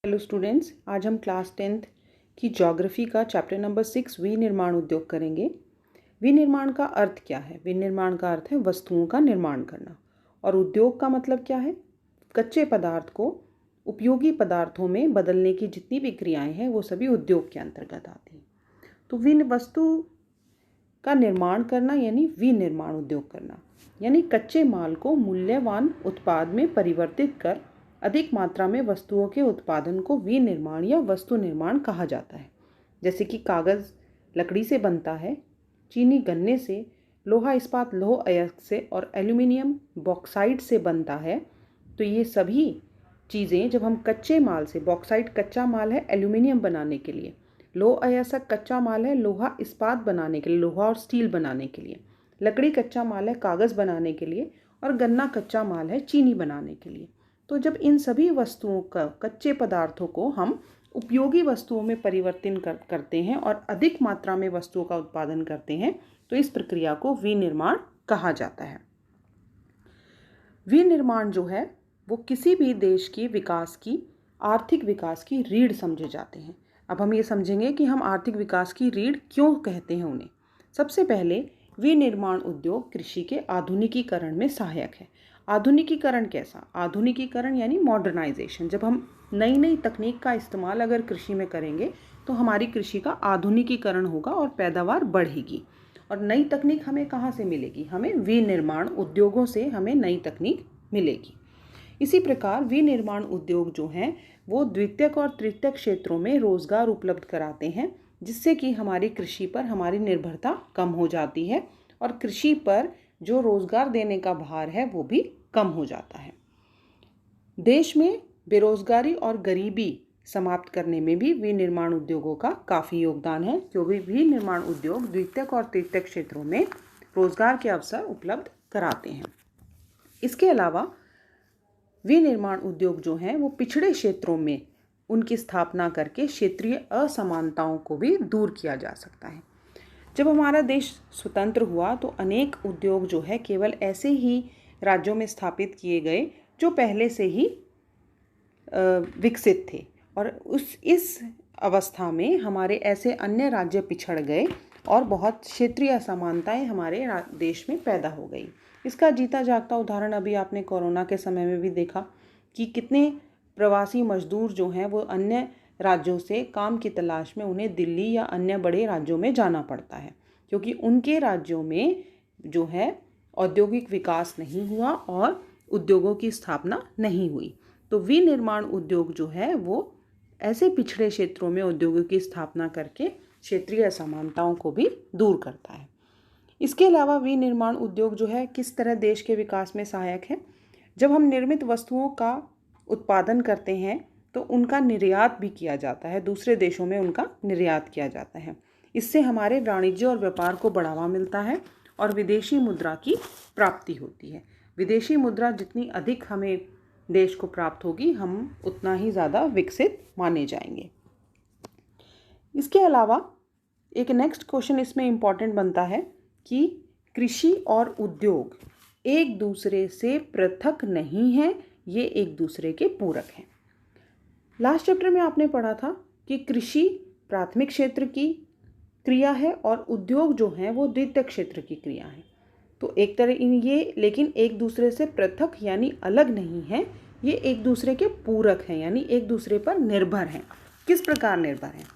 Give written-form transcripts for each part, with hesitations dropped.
Hello students, आज हम class 10th की ज्योग्राफी का चैप्टर नंबर 6 विनिर्माण उद्योग करेंगे। विनिर्माण का अर्थ क्या है? विनिर्माण का अर्थ है वस्तुओं का निर्माण करना। और उद्योग का मतलब क्या है? कच्चे पदार्थ को उपयोगी पदार्थों में बदलने की जितनी भी क्रियाएं हैं वो सभी उद्योग के अंतर्गत आती हैं। तो वस्तु का निर्माण करना यानी विनिर्माण उद्योग करना, यानी कच्चे माल को मूल्यवान उत्पाद में परिवर्तित कर अधिक मात्रा में वस्तुओं के उत्पादन को विनिर्माण या वस्तु निर्माण कहा जाता है। जैसे कि कागज़ लकड़ी से बनता है, चीनी गन्ने से, लोहा इस्पात लौह अयस्क से और एल्यूमिनियम बॉक्साइट से बनता है। तो ये सभी चीज़ें जब हम कच्चे माल से, बॉक्साइट कच्चा माल है एल्यूमिनियम बनाने के लिए, लौह अयस्क कच्चा माल है लोहा इस्पात बनाने के लिए, लोहा और स्टील बनाने के लिए, लकड़ी कच्चा माल है कागज़ बनाने के लिए, और गन्ना कच्चा माल है चीनी बनाने के लिए। तो जब इन सभी वस्तुओं का, कच्चे पदार्थों को हम उपयोगी वस्तुओं में परिवर्तन करते हैं और अधिक मात्रा में वस्तुओं का उत्पादन करते हैं, तो इस प्रक्रिया को विनिर्माण कहा जाता है। विनिर्माण जो है वो किसी भी देश की विकास की, आर्थिक विकास की रीढ़ समझे जाते हैं। अब हम ये समझेंगे कि हम आर्थिक विकास की रीढ़ क्यों कहते हैं उन्हें। सबसे पहले विनिर्माण उद्योग कृषि के आधुनिकीकरण में सहायक है। आधुनिकीकरण कैसा? आधुनिकीकरण यानी मॉडर्नाइजेशन। जब हम नई नई तकनीक का इस्तेमाल अगर कृषि में करेंगे तो हमारी कृषि का आधुनिकीकरण होगा और पैदावार बढ़ेगी। और नई तकनीक हमें कहाँ से मिलेगी? हमें विनिर्माण उद्योगों से हमें नई तकनीक मिलेगी। इसी प्रकार विनिर्माण उद्योग जो हैं वो द्वितीयक और तृतीयक क्षेत्रों में रोजगार उपलब्ध कराते हैं, जिससे कि हमारी कृषि पर हमारी निर्भरता कम हो जाती है और कृषि पर जो रोजगार देने का भार है वो भी कम हो जाता है। देश में बेरोजगारी और गरीबी समाप्त करने में भी विनिर्माण उद्योगों का काफ़ी योगदान है, क्योंकि विनिर्माण उद्योग द्वितीयक और तृतीयक क्षेत्रों में रोजगार के अवसर उपलब्ध कराते हैं। इसके अलावा विनिर्माण उद्योग जो हैं वो पिछड़े क्षेत्रों में उनकी स्थापना करके क्षेत्रीय असमानताओं को भी दूर किया जा सकता है। जब हमारा देश स्वतंत्र हुआ तो अनेक उद्योग जो है केवल ऐसे ही राज्यों में स्थापित किए गए जो पहले से ही विकसित थे, और इस अवस्था में हमारे ऐसे अन्य राज्य पिछड़ गए और बहुत क्षेत्रीय असमानताएं हमारे देश में पैदा हो गई। इसका जीता जागता उदाहरण अभी आपने कोरोना के समय में भी देखा कि कितने प्रवासी मजदूर जो हैं वो अन्य राज्यों से काम की तलाश में उन्हें दिल्ली या अन्य बड़े राज्यों में जाना पड़ता है, क्योंकि उनके राज्यों में जो है औद्योगिक विकास नहीं हुआ और उद्योगों की स्थापना नहीं हुई। तो विनिर्माण उद्योग जो है वो ऐसे पिछड़े क्षेत्रों में उद्योगों की स्थापना करके क्षेत्रीय असमानताओं को भी दूर करता है। इसके अलावा विनिर्माण उद्योग जो है किस तरह देश के विकास में सहायक है? जब हम निर्मित वस्तुओं का उत्पादन करते हैं तो उनका निर्यात भी किया जाता है, दूसरे देशों में उनका निर्यात किया जाता है। इससे हमारे वाणिज्य और व्यापार को बढ़ावा मिलता है और विदेशी मुद्रा की प्राप्ति होती है। विदेशी मुद्रा जितनी अधिक हमें देश को प्राप्त होगी, हम उतना ही ज़्यादा विकसित माने जाएंगे। इसके अलावा एक नेक्स्ट क्वेश्चन इसमें इम्पॉर्टेंट बनता है कि कृषि और उद्योग एक दूसरे से पृथक नहीं है, ये एक दूसरे के पूरक हैं। लास्ट चैप्टर में आपने पढ़ा था कि कृषि प्राथमिक क्षेत्र की क्रिया है और उद्योग जो हैं वो द्वितीयक क्षेत्र की क्रिया है। तो एक तरह ये लेकिन एक दूसरे से पृथक यानी अलग नहीं है, ये एक दूसरे के पूरक हैं, यानी एक दूसरे पर निर्भर हैं। किस प्रकार निर्भर हैं?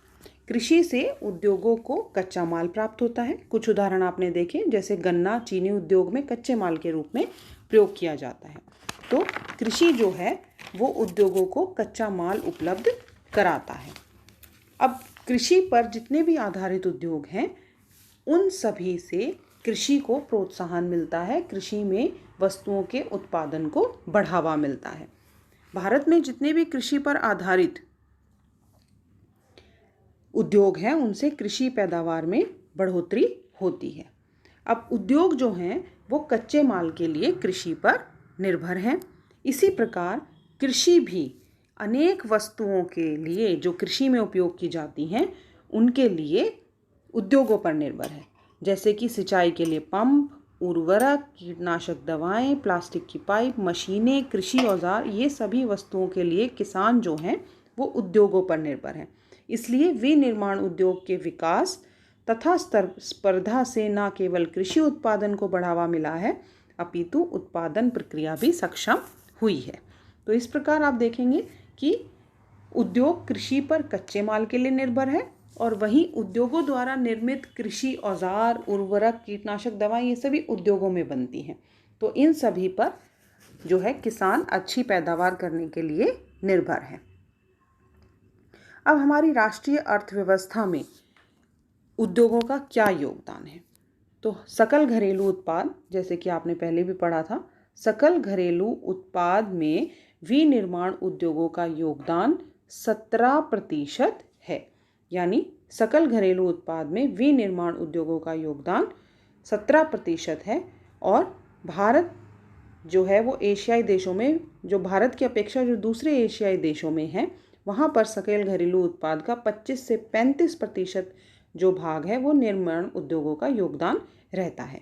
कृषि से उद्योगों को कच्चा माल प्राप्त होता है। कुछ उदाहरण आपने देखे, जैसे गन्ना चीनी उद्योग में कच्चे माल के रूप में प्रयोग किया जाता है। तो कृषि जो है वो उद्योगों को कच्चा माल उपलब्ध कराता है। अब कृषि पर जितने भी आधारित उद्योग हैं उन सभी से कृषि को प्रोत्साहन मिलता है, कृषि में वस्तुओं के उत्पादन को बढ़ावा मिलता है। भारत में जितने भी कृषि पर आधारित उद्योग हैं उनसे कृषि पैदावार में बढ़ोतरी होती है। अब उद्योग जो हैं वो कच्चे माल के लिए कृषि पर निर्भर हैं। इसी प्रकार कृषि भी अनेक वस्तुओं के लिए जो कृषि में उपयोग की जाती हैं उनके लिए उद्योगों पर निर्भर है, जैसे कि सिंचाई के लिए पंप, उर्वरक, कीटनाशक दवाएं, प्लास्टिक की पाइप, मशीनें, कृषि औजार, ये सभी वस्तुओं के लिए किसान जो हैं वो उद्योगों पर निर्भर है। इसलिए विनिर्माण उद्योग के विकास तथा स्पर्धा से न केवल कृषि उत्पादन को बढ़ावा मिला है, अपितु उत्पादन प्रक्रिया भी सक्षम हुई है। तो इस प्रकार आप देखेंगे कि उद्योग कृषि पर कच्चे माल के लिए निर्भर है और वहीं उद्योगों द्वारा निर्मित कृषि औजार, उर्वरक, कीटनाशक दवा ये सभी उद्योगों में बनती हैं। तो इन सभी पर जो है किसान अच्छी पैदावार करने के लिए निर्भर है। अब हमारी राष्ट्रीय अर्थव्यवस्था में उद्योगों का क्या योगदान है? तो सकल घरेलू उत्पाद, जैसे कि आपने पहले भी पढ़ा था, सकल घरेलू उत्पाद में विनिर्माण उद्योगों का योगदान 17% है। यानी सकल घरेलू उत्पाद में विनिर्माण उद्योगों का योगदान 17% है। और भारत जो है वो एशियाई देशों में, जो भारत की अपेक्षा जो दूसरे एशियाई देशों में है, वहाँ पर सकल घरेलू उत्पाद का 25 से 35% जो भाग है वो निर्माण उद्योगों का योगदान रहता है।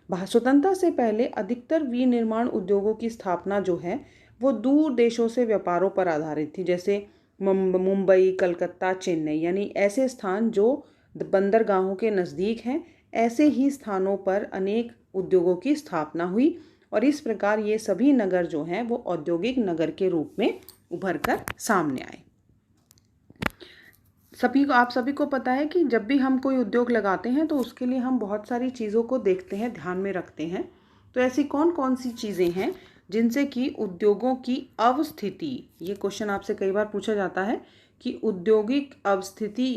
स्वतंत्रता से पहले अधिकतर विनिर्माण उद्योगों की स्थापना जो है वो दूर देशों से व्यापारों पर आधारित थी, जैसे मुंबई, कलकत्ता, चेन्नई, यानी ऐसे स्थान जो बंदरगाहों के नज़दीक हैं। ऐसे ही स्थानों पर अनेक उद्योगों की स्थापना हुई और इस प्रकार ये सभी नगर जो हैं वो औद्योगिक नगर के रूप में उभर कर सामने आए। आप सभी को पता है कि जब भी हम कोई उद्योग लगाते हैं तो उसके लिए हम बहुत सारी चीज़ों को देखते हैं, ध्यान में रखते हैं। तो ऐसी कौन कौन सी चीज़ें हैं जिनसे कि उद्योगों की अवस्थिति, ये क्वेश्चन आपसे कई बार पूछा जाता है कि औद्योगिक अवस्थिति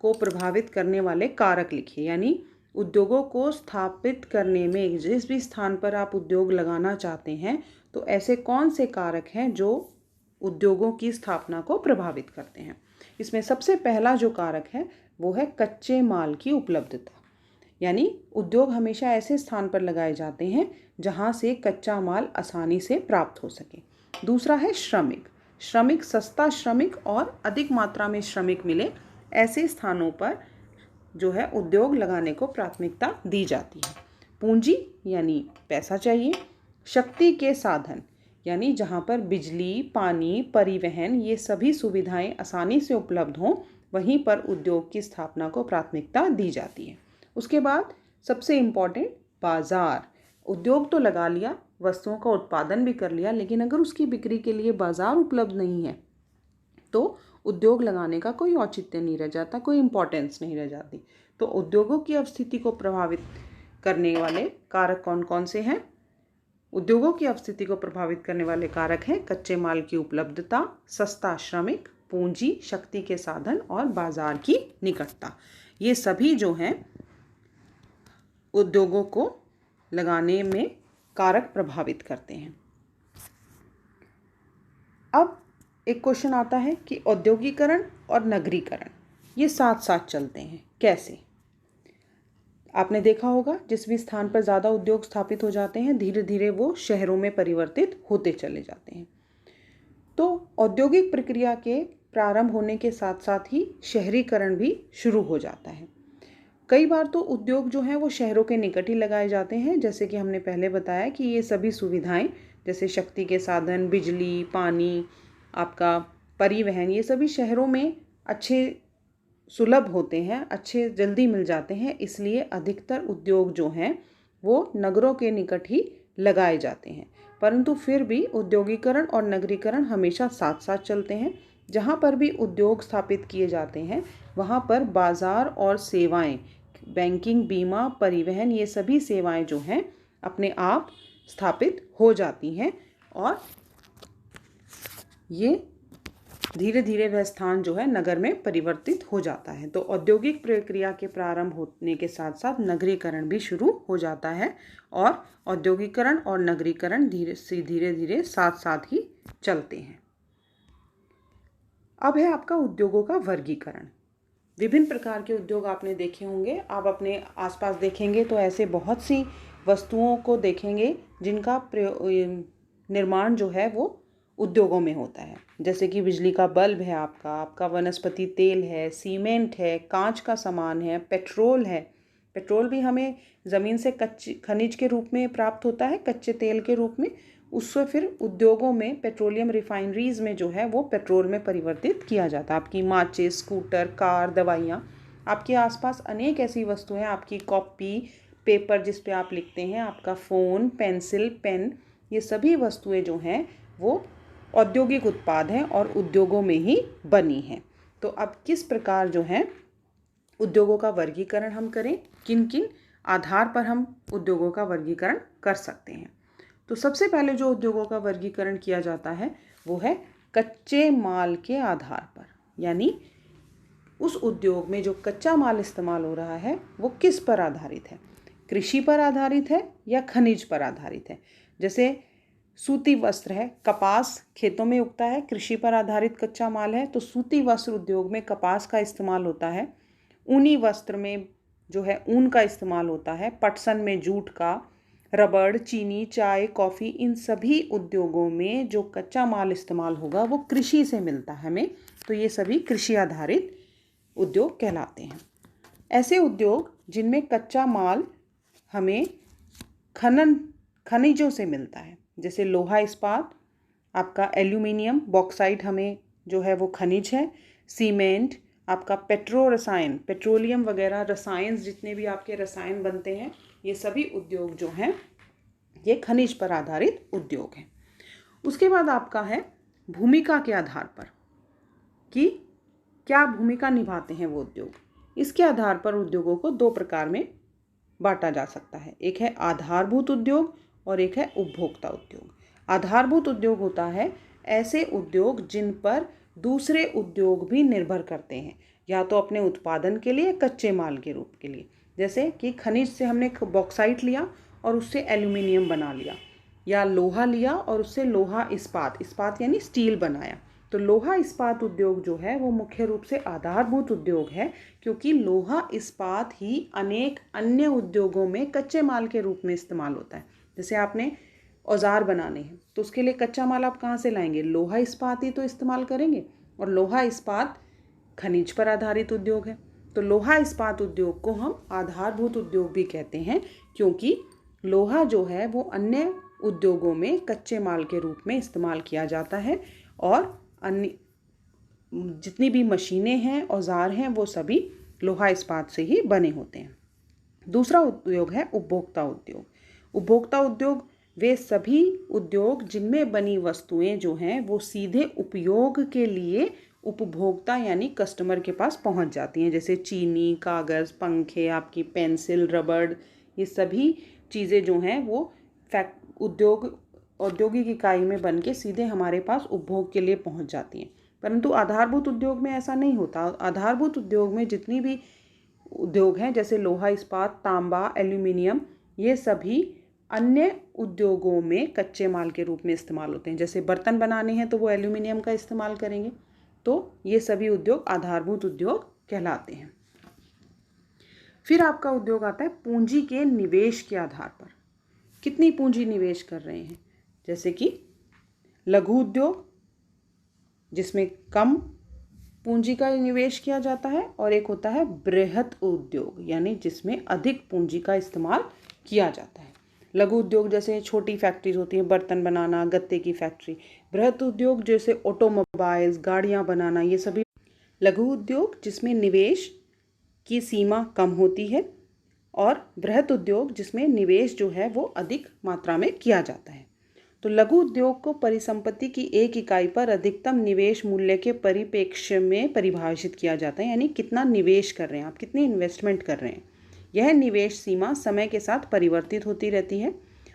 को प्रभावित करने वाले कारक लिखिए। यानी उद्योगों को स्थापित करने में, जिस भी स्थान पर आप उद्योग लगाना चाहते हैं, तो ऐसे कौन से कारक हैं जो उद्योगों की स्थापना को प्रभावित करते हैं। इसमें सबसे पहला जो कारक है वो है कच्चे माल की उपलब्धता। यानी उद्योग हमेशा ऐसे स्थान पर लगाए जाते हैं जहां से कच्चा माल आसानी से प्राप्त हो सके। दूसरा है श्रमिक, सस्ता श्रमिक और अधिक मात्रा में श्रमिक मिले, ऐसे स्थानों पर जो है उद्योग लगाने को प्राथमिकता दी जाती है। पूंजी यानी पैसा चाहिए। शक्ति के साधन, यानी जहाँ पर बिजली, पानी, परिवहन ये सभी सुविधाएं आसानी से उपलब्ध हों, वहीं पर उद्योग की स्थापना को प्राथमिकता दी जाती है। उसके बाद सबसे इम्पॉर्टेंट बाज़ार। उद्योग तो लगा लिया, वस्तुओं का उत्पादन भी कर लिया, लेकिन अगर उसकी बिक्री के लिए बाज़ार उपलब्ध नहीं है तो उद्योग लगाने का कोई औचित्य नहीं रह जाता, कोई इम्पोर्टेंस नहीं रह जाती। तो उद्योगों की अवस्थिति को प्रभावित करने वाले कारक कौन कौन से हैं? उद्योगों की अवस्थिति को प्रभावित करने वाले कारक हैं कच्चे माल की उपलब्धता, सस्ता श्रमिक, पूंजी, शक्ति के साधन और बाजार की निकटता। ये सभी जो हैं उद्योगों को लगाने में कारक प्रभावित करते हैं। अब एक क्वेश्चन आता है कि औद्योगिकरण और नगरीकरण ये साथ साथ चलते हैं, कैसे? आपने देखा होगा जिस भी स्थान पर ज़्यादा उद्योग स्थापित हो जाते हैं, धीरे धीरे वो शहरों में परिवर्तित होते चले जाते हैं। तो औद्योगिक प्रक्रिया के प्रारंभ होने के साथ साथ ही शहरीकरण भी शुरू हो जाता है। कई बार तो उद्योग जो हैं वो शहरों के निकट ही लगाए जाते हैं, जैसे कि हमने पहले बताया कि ये सभी सुविधाएं जैसे शक्ति के साधन, बिजली, पानी, आपका परिवहन, ये सभी शहरों में अच्छे सुलभ होते हैं, अच्छे जल्दी मिल जाते हैं। इसलिए अधिकतर उद्योग जो हैं वो नगरों के निकट ही लगाए जाते हैं। परंतु फिर भी औद्योगिकरण और नगरीकरण हमेशा साथ साथ चलते हैं। जहाँ पर भी उद्योग स्थापित किए जाते हैं वहाँ पर बाज़ार और सेवाएं, बैंकिंग, बीमा, परिवहन, ये सभी सेवाएं जो हैं अपने आप स्थापित हो जाती हैं और ये धीरे धीरे वह स्थान जो है नगर में परिवर्तित हो जाता है। तो औद्योगिक प्रक्रिया के प्रारंभ होने के साथ साथ नगरीकरण भी शुरू हो जाता है और औद्योगिकरण और नगरीकरण धीरे धीरे साथ साथ ही चलते हैं। अब है आपका उद्योगों का वर्गीकरण। विभिन्न प्रकार के उद्योग आपने देखे होंगे, आप अपने आसपास देखेंगे तो ऐसे बहुत सी वस्तुओं को देखेंगे जिनका निर्माण जो है वो उद्योगों में होता है। जैसे कि बिजली का बल्ब है, आपका वनस्पति तेल है, सीमेंट है, कांच का सामान है, पेट्रोल है। पेट्रोल भी हमें ज़मीन से कच्चे खनिज के रूप में प्राप्त होता है, कच्चे तेल के रूप में। उससे फिर उद्योगों में पेट्रोलियम रिफाइनरीज में जो है वो पेट्रोल में परिवर्तित किया जाता है। आपकी माचिस, स्कूटर, कार, दवाइयाँ, आपके आसपास अनेक ऐसी वस्तुएं, आपकी कॉपी, पेपर जिस पे आप लिखते हैं, आपका फ़ोन, पेंसिल, पेन, ये सभी वस्तुएं जो हैं वो औद्योगिक उत्पाद हैं और उद्योगों में ही बनी हैं। तो अब किस प्रकार जो है उद्योगों का वर्गीकरण हम करें, किन किन आधार पर हम उद्योगों का वर्गीकरण कर सकते हैं। तो सबसे पहले जो उद्योगों का वर्गीकरण किया जाता है वो है कच्चे माल के आधार पर, यानी उस उद्योग में जो कच्चा माल इस्तेमाल हो रहा है वो किस पर आधारित है, कृषि पर आधारित है या खनिज पर आधारित है। जैसे सूती वस्त्र है, कपास खेतों में उगता है, कृषि पर आधारित कच्चा माल है, तो सूती वस्त्र उद्योग में कपास का इस्तेमाल होता है। ऊनी वस्त्र में जो है ऊन का इस्तेमाल होता है, पटसन में जूट का, रबड़, चीनी, चाय, कॉफ़ी, इन सभी उद्योगों में जो कच्चा माल इस्तेमाल होगा वो कृषि से मिलता है हमें, तो ये सभी कृषि आधारित उद्योग कहलाते हैं। ऐसे उद्योग जिनमें कच्चा माल हमें खनिजों से मिलता है, जैसे लोहा इस्पात, आपका एल्यूमिनियम, बॉक्साइट हमें जो है वो खनिज है, सीमेंट, आपका रसायन, पेट्रोलियम वगैरह रसायन, जितने भी आपके रसायन बनते हैं, ये सभी उद्योग जो हैं ये खनिज पर आधारित उद्योग हैं। उसके बाद आपका है भूमिका के आधार पर कि क्या भूमिका निभाते हैं वो उद्योग। इसके आधार पर उद्योगों को दो प्रकार में बांटा जा सकता है, एक है आधारभूत उद्योग और एक है उपभोक्ता उद्योग। आधारभूत उद्योग होता है ऐसे उद्योग जिन पर दूसरे उद्योग भी निर्भर करते हैं, या तो अपने उत्पादन के लिए, कच्चे माल के रूप के लिए। जैसे कि खनिज से हमने बॉक्साइट लिया और उससे एल्यूमिनियम बना लिया, या लोहा लिया और उससे लोहा इस्पात यानी स्टील बनाया। तो लोहा इस्पात उद्योग जो है वो मुख्य रूप से आधारभूत उद्योग है, क्योंकि लोहा इस्पात ही अनेक अन्य उद्योगों में कच्चे माल के रूप में इस्तेमाल होता है। जैसे आपने औजार बनाने हैं तो उसके लिए कच्चा माल आप कहाँ से लाएंगे, लोहा इस्पात ही तो इस्तेमाल करेंगे, और लोहा इस्पात खनिज पर आधारित उद्योग है। तो लोहा इस्पात उद्योग को हम आधारभूत उद्योग भी कहते हैं, क्योंकि लोहा जो है वो अन्य उद्योगों में कच्चे माल के रूप में इस्तेमाल किया जाता है, और अन्य जितनी भी मशीनें हैं, औजार हैं, वो सभी लोहा इस्पात से ही बने होते हैं। दूसरा उद्योग है उपभोक्ता उद्योग। उपभोक्ता उद्योग वे सभी उद्योग जिनमें बनी वस्तुएं जो हैं वो सीधे उपयोग के लिए उपभोक्ता यानी कस्टमर के पास पहुंच जाती हैं। जैसे चीनी, कागज़, पंखे, आपकी पेंसिल, रबड़, ये सभी चीज़ें जो हैं वो औद्योगिक इकाई में बन के सीधे हमारे पास उपभोग के लिए पहुंच जाती हैं। परंतु आधारभूत उद्योग में ऐसा नहीं होता। आधारभूत उद्योग में जितनी भी उद्योग हैं, जैसे लोहा इस्पात, तांबा, एल्यूमिनियम, ये सभी अन्य उद्योगों में कच्चे माल के रूप में इस्तेमाल होते हैं। जैसे बर्तन बनाने हैं तो वो एल्यूमिनियम का इस्तेमाल करेंगे। तो ये सभी उद्योग आधारभूत उद्योग कहलाते हैं। फिर आपका उद्योग आता है पूंजी के निवेश के आधार पर, कितनी पूंजी निवेश कर रहे हैं। जैसे कि लघु उद्योग जिसमें कम पूंजी का निवेश किया जाता है, और एक होता है बृहत उद्योग यानी जिसमें अधिक पूंजी का इस्तेमाल किया जाता है। लघु उद्योग जैसे छोटी फैक्ट्रीज होती हैं, बर्तन बनाना, गत्ते की फैक्ट्री। बृहत उद्योग जैसे ऑटोमोबाइल्स, गाड़ियाँ बनाना, ये सभी लघु उद्योग जिसमें निवेश की सीमा कम होती है, और बृहत उद्योग जिसमें निवेश जो है वो अधिक मात्रा में किया जाता है। तो लघु उद्योग को परिसंपत्ति की एक इकाई पर अधिकतम निवेश मूल्य के परिप्रेक्ष्य में परिभाषित किया जाता है, यानी कितना निवेश कर रहे हैं आप, कितनी इन्वेस्टमेंट कर रहे हैं। यह निवेश सीमा समय के साथ परिवर्तित होती रहती है,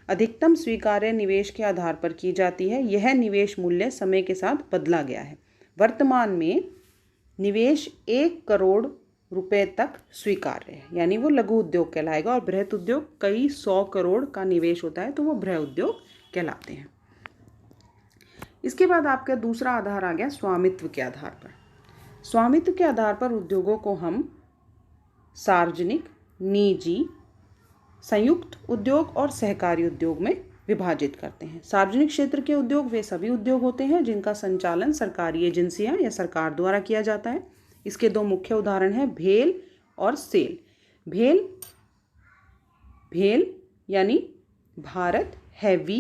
अधिकतम स्वीकार्य निवेश के आधार पर की जाती है। यह निवेश मूल्य समय के साथ बदला गया है। वर्तमान में निवेश 1 करोड़ रुपए तक स्वीकार्य है, यानी वो लघु उद्योग कहलाएगा। और बृहत उद्योग कई 100 करोड़ का निवेश होता है, तो वो बृहत उद्योग कहलाते हैं। इसके बाद आपका दूसरा आधार आ गया स्वामित्व के आधार पर। स्वामित्व के आधार पर उद्योगों को हम सार्वजनिक, निजी, संयुक्त उद्योग और सहकारी उद्योग में विभाजित करते हैं। सार्वजनिक क्षेत्र के उद्योग वे सभी उद्योग होते हैं जिनका संचालन सरकारी एजेंसियां या सरकार द्वारा किया जाता है। इसके दो मुख्य उदाहरण हैं भेल और सेल। भेल यानी भारत हैवी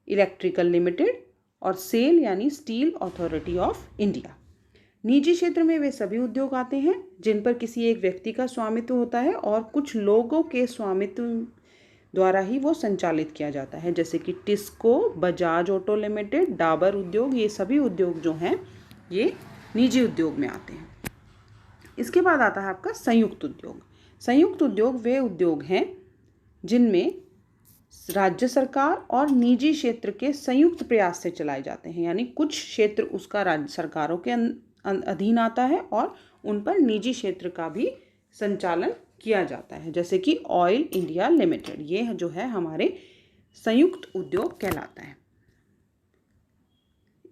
इलेक्ट्रिकल लिमिटेड और सेल यानी स्टील अथॉरिटी ऑफ इंडिया। निजी क्षेत्र में वे सभी उद्योग आते हैं जिन पर किसी एक व्यक्ति का स्वामित्व होता है और कुछ लोगों के स्वामित्व द्वारा ही वो संचालित किया जाता है, जैसे कि टिस्को, बजाज ऑटो लिमिटेड, डाबर उद्योग। ये सभी उद्योग जो हैं ये निजी उद्योग में आते हैं। इसके बाद आता है आपका संयुक्त उद्योग। संयुक्त उद्योग वे उद्योग हैं जिनमें राज्य सरकार और निजी क्षेत्र के संयुक्त प्रयास से चलाए जाते हैं, यानी कुछ क्षेत्र उसका राज्य सरकारों के अधीन आता है और उन पर निजी क्षेत्र का भी संचालन किया जाता है, जैसे कि ऑयल इंडिया लिमिटेड। ये जो है हमारे संयुक्त उद्योग कहलाता है।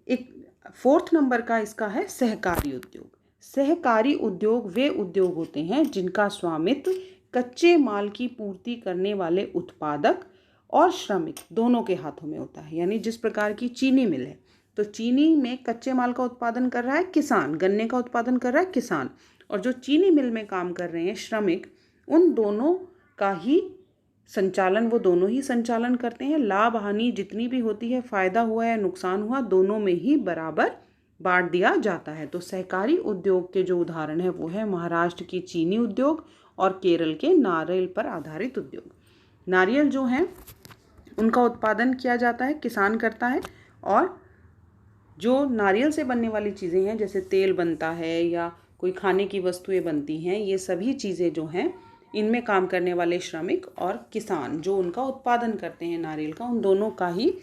एक 4th नंबर का इसका है सहकारी उद्योग। सहकारी उद्योग वे उद्योग होते हैं जिनका स्वामित्व कच्चे माल की पूर्ति करने वाले उत्पादक और श्रमिक दोनों के हाथों में होता है। यानी जिस प्रकार की चीनी मिल है, तो चीनी में कच्चे माल का उत्पादन कर रहा है किसान, गन्ने का उत्पादन कर रहा है किसान, और जो चीनी मिल में काम कर रहे हैं श्रमिक, उन दोनों का ही संचालन वो दोनों ही संचालन करते हैं। लाभ हानि जितनी भी होती है, फ़ायदा हुआ या नुकसान हुआ, दोनों में ही बराबर बांट दिया जाता है। तो सहकारी उद्योग के जो उदाहरण है वो है महाराष्ट्र की चीनी उद्योग और केरल के नारियल पर आधारित उद्योग। नारियल जो हैं उनका उत्पादन किया जाता है, किसान करता है, और जो नारियल से बनने वाली चीज़ें हैं जैसे तेल बनता है या कोई खाने की वस्तुएं बनती हैं, ये सभी चीज़ें जो हैं इनमें काम करने वाले श्रमिक और किसान जो उनका उत्पादन करते हैं नारियल का, उन दोनों का ही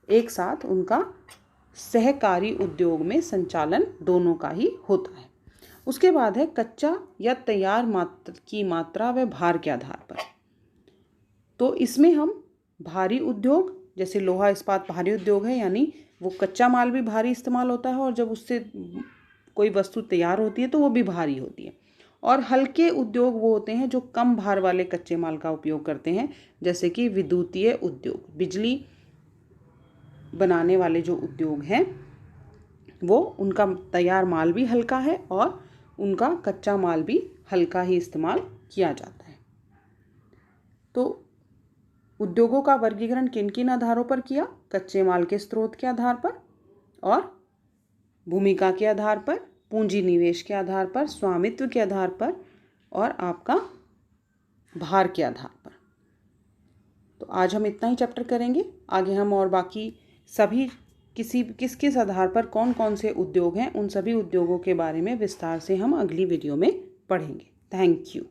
एक साथ उनका सहकारी उद्योग में संचालन दोनों का ही होता है। उसके बाद है कच्चा या तैयार की मात्रा व भार के आधार पर। तो इसमें हम भारी उद्योग, जैसे लोहा इस्पात भारी उद्योग है, यानी वो कच्चा माल भी भारी इस्तेमाल होता है और जब उससे कोई वस्तु तैयार होती है तो वो भी भारी होती है। और हल्के उद्योग वो होते हैं जो कम भार वाले कच्चे माल का उपयोग करते हैं, जैसे कि विद्युतीय उद्योग, बिजली बनाने वाले जो उद्योग हैं वो उनका तैयार माल भी हल्का है और उनका कच्चा माल भी हल्का ही इस्तेमाल किया जाता है। तो उद्योगों का वर्गीकरण किन किन आधारों पर किया? कच्चे माल के स्रोत के आधार पर और भूमिका के आधार पर, पूंजी निवेश के आधार पर, स्वामित्व के आधार पर और आपका भार के आधार पर। तो आज हम इतना ही चैप्टर करेंगे। आगे हम और बाकी सभी किस किस आधार पर कौन कौन से उद्योग हैं, उन सभी उद्योगों के बारे में विस्तार से हम अगली वीडियो में पढ़ेंगे। Thank you.